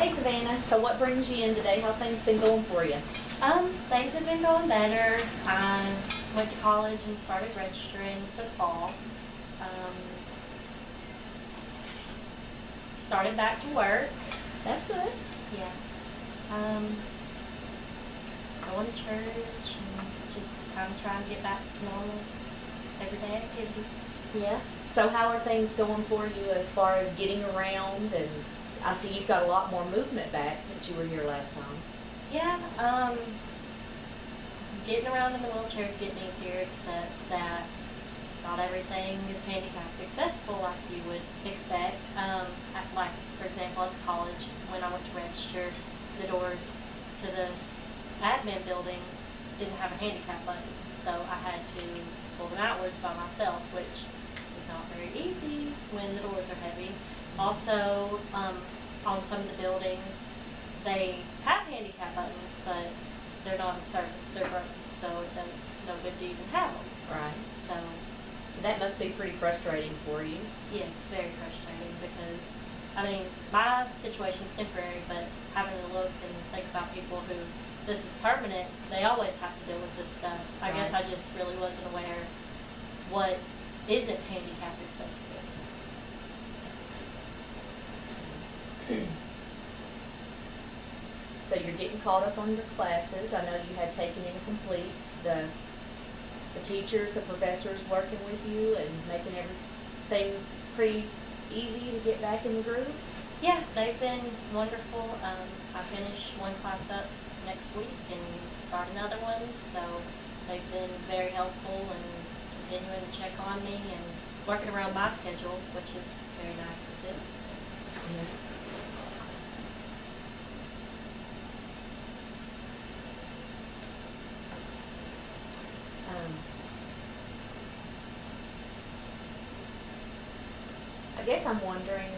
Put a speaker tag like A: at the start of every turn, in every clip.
A: Hey Savannah, so what brings you in today? How things been going for you?
B: Things have been going better. I went to college and started registering for the fall. Um, Started back to work.
A: That's good.
B: Yeah. Going to church and just kind of trying to get back to normal everyday activities.
A: Yeah. So how are things going for you as far as getting around? And I see you've got a lot more movement back since you were here last time.
B: Yeah. Getting around in the wheelchair is getting easier, except that not everything is handicap accessible like you would expect. Like, for example, at the college, when I went to register, the doors to the admin building didn't have a handicap button, so I had to pull them outwards by myself, which is not very easy when the doors are heavy. Also, on some of the buildings, they have handicap buttons, but they're not in service, they're broken, so it does no good to even have them.
A: Right.
B: So
A: that must be pretty frustrating for you.
B: yes, very frustrating, because I mean, my situation's temporary, but having to look and think about people who this is permanent, they always have to deal with this stuff. I guess I just really wasn't aware what isn't handicap accessible.
A: So you're getting caught up on your classes. I know you had taken incompletes. The teachers, the professors working with you and making everything pretty easy to get back in the groove?
B: Yeah, they've been wonderful. I finish one class up next week and start another one, so they've been very helpful and continuing to check on me and working around my schedule, which is very nice of them.
A: Yeah. I guess I'm wondering,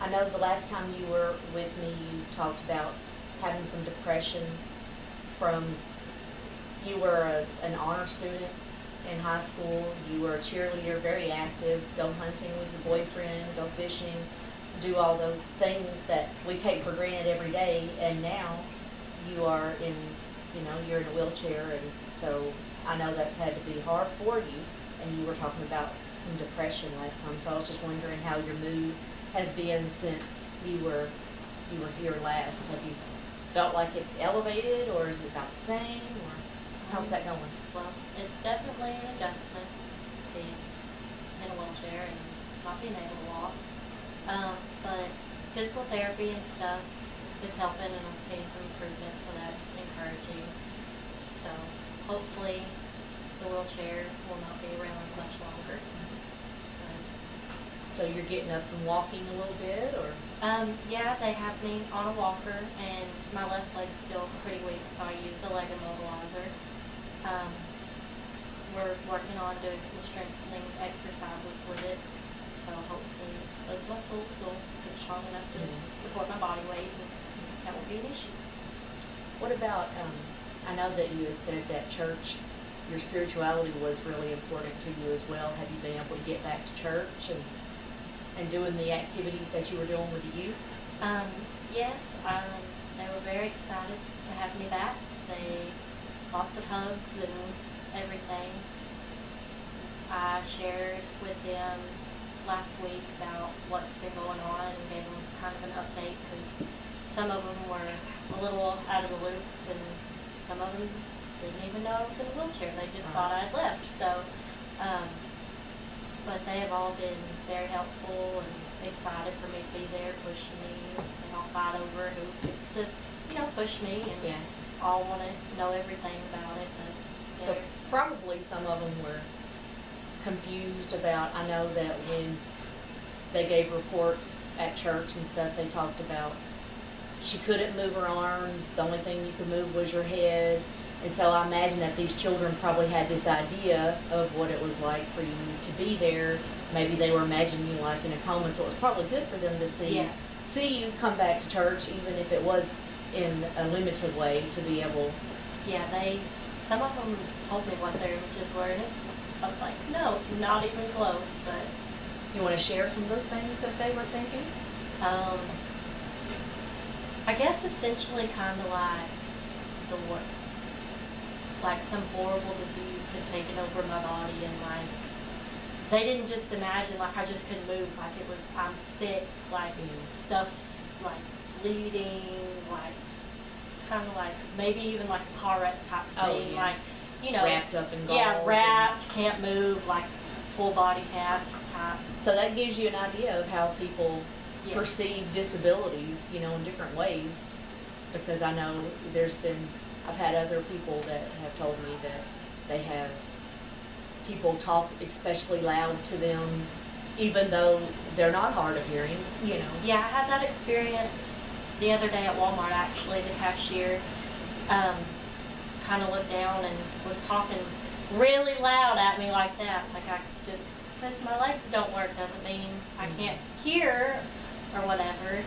A: I know the last time you were with me, you talked about having some depression from, you were an honor student in high school, you were a cheerleader, very active, go hunting with your boyfriend, go fishing, do all those things that we take for granted every day, and now you are in, you're in a wheelchair, and so I know that's had to be hard for you. And you were talking about some depression last time, so I was just wondering how your mood has been since you were here last. Have you felt like it's elevated, or is it about the same, or how's that going?
B: Well, it's definitely an adjustment, being in a wheelchair and not being able to walk. But physical therapy and stuff is helping, and I'm seeing some improvement, so that's encouraging. So hopefully the wheelchair will not be around much longer.
A: So you're getting up and walking a little bit, or?
B: Yeah, they have me on a walker, and my left leg's still pretty weak, so I use a leg immobilizer. We're working on doing some strengthening exercises with it, so hopefully those muscles will get strong enough to support my body weight, and that won't be an issue.
A: What about, I know that you had said that church, your spirituality was really important to you as well. Have you been able to get back to church and doing the activities that you were doing with the youth?
B: Yes, they were very excited to have me back. Lots of hugs and everything. I shared with them last week about what's been going on and gave them kind of an update, because some of them were a little out of the loop, and some of them didn't even know I was in a wheelchair. They just thought I'd left. So, but they have all been very helpful and excited for me to be there, pushing me, and I'll fight over who gets to, push me, and all want to know everything about it. But
A: so probably some of them were confused about, I know that when they gave reports at church and stuff, they talked about she couldn't move her arms, the only thing you could move was your head. And so I imagine that these children probably had this idea of what it was like for you to be there. Maybe they were imagining you like in a coma, so it was probably good for them to see you come back to church, even if it was in a limited way, to be able.
B: Yeah, some of them told me what their images were, and I was like, no, not even close. But
A: you want to share some of those things that they were thinking?
B: Um, I guess essentially kind of like the war, like some horrible disease had taken over my body, and like they didn't just imagine like I just couldn't move, like it was I'm sick, like stuff's like bleeding, like kind of like maybe even like a car wreck type scene, like
A: wrapped up in gauze.
B: Yeah, wrapped, can't move, like full body cast type.
A: So that gives you an idea of how people perceive disabilities, in different ways. Because I know I've had other people that have told me that they have people talk especially loud to them, even though they're not hard of hearing,
B: Yeah, I had that experience the other day at Walmart, actually. The cashier kind of looked down and was talking really loud at me like that. Like because my legs don't work doesn't mean I can't hear or whatever.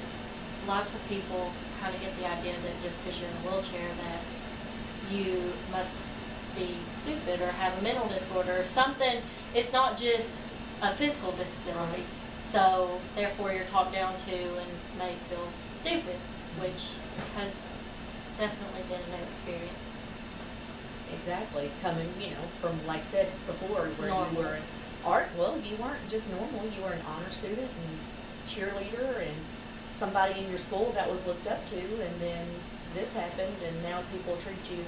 B: Lots of people kind of get the idea that just because you're in a wheelchair that you must be stupid or have a mental disorder or something. It's not just a physical disability. So therefore you're talked down to and made feel stupid, which has definitely been an experience.
A: Exactly. Coming, from, like I said before, where
B: Normal.
A: You were an art, well, you weren't just normal, you were an honor student and cheerleader and somebody in your school that was looked up to, and then this happened, and now people treat you,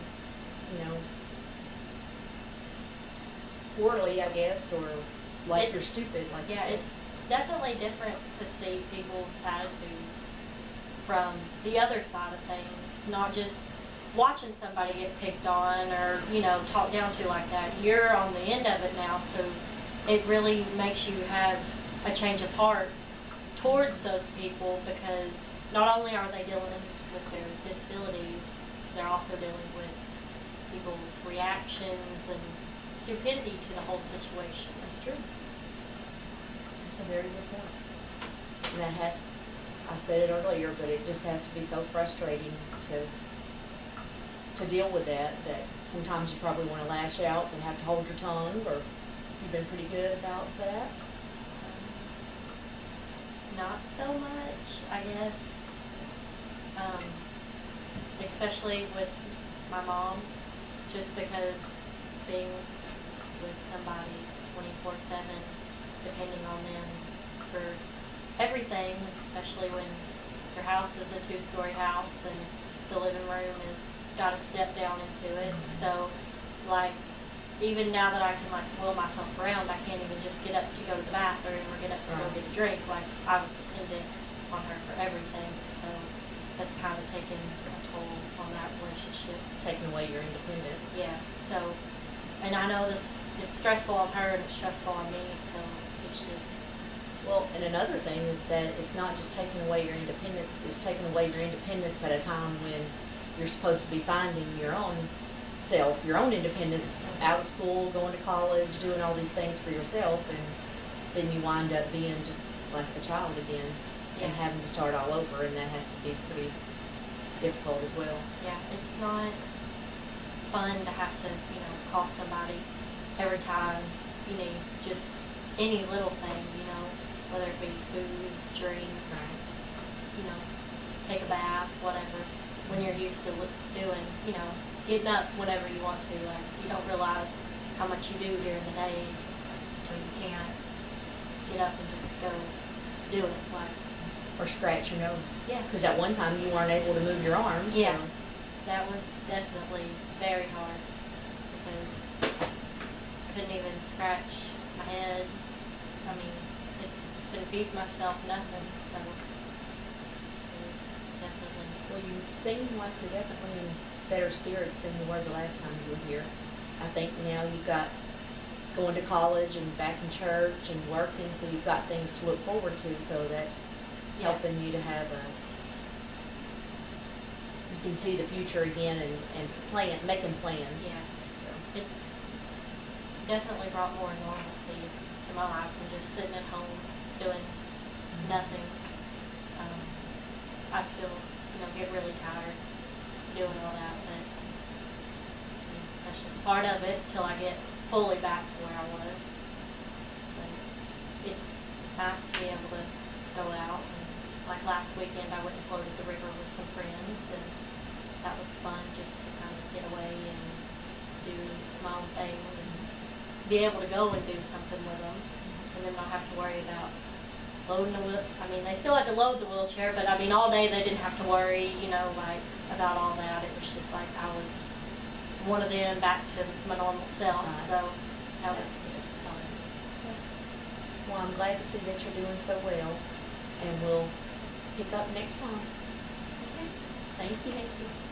A: poorly, I guess, or like you're stupid. Like
B: yeah, it's definitely different to see people's attitudes from the other side of things, not just watching somebody get picked on or talked down to like that. You're on the end of it now, so it really makes you have a change of heart towards those people, because not only are they dealing with their disabilities, they're also dealing with people's reactions and stupidity to the whole situation.
A: That's true. That's a very good point. And I said it earlier, but it just has to be so frustrating to deal with that sometimes you probably want to lash out and have to hold your tongue, or you've been pretty good about that?
B: Not so much, I guess. Especially with my mom, just because being with somebody 24/7, depending on them for everything, especially when your house is a 2-story house and the living room has got to step down into it. So, like, even now that I can wheel myself around, I can't even just get up to go to the bathroom or get up to go get a drink. Like, I was dependent on her for everything. So that's kind of taken a toll on that relationship.
A: Taking away your independence.
B: Yeah. So, and I know it's stressful on her and it's stressful on me. So it's just.
A: Well, and another thing is that it's not just taking away your independence. It's taking away your independence at a time when you're supposed to be finding your own self, your own independence, out of school, going to college, doing all these things for yourself, and then you wind up being just like a child again and having to start all over, and that has to be pretty difficult as well.
B: Yeah, it's not fun to have to, call somebody every time you need just any little thing, whether it be food, drink, take a bath, whatever, when you're used to doing, getting up whenever you want to. Like, you don't realize how much you do during the day when you can't get up and just go do it. Like,
A: or scratch your nose.
B: Yeah.
A: Because at one time you weren't able to move your arms.
B: Yeah.
A: So.
B: That was definitely very hard, because I couldn't even scratch my head. I mean, couldn't feed myself, nothing. So it was definitely.
A: Well, you seem like you're definitely in better spirits than you were the last time you were here. I think now you've got going to college and back in church and working, so you've got things to look forward to. So that's helping you to have you can see the future again and making plans.
B: Yeah. So it's definitely brought more normalcy to my life than just sitting at home doing nothing. I still, get really tired doing all that, but that's just part of it till I get fully back to where I was. But it's nice to be able to go out and like last weekend, I went and floated the river with some friends, and that was fun just to kind of get away and do my own thing and be able to go and do something with them, and then not have to worry about loading the wheel. I mean, they still had to load the wheelchair, but I mean, all day they didn't have to worry, you know, like about all that. It was just like I was one of them back to my normal self.
A: Right.
B: So that
A: That's
B: was
A: good.
B: fun.
A: Yes. Well, I'm glad to see that you're doing so well, and we'll pick up next time. Okay. Thank you.
B: Thank you.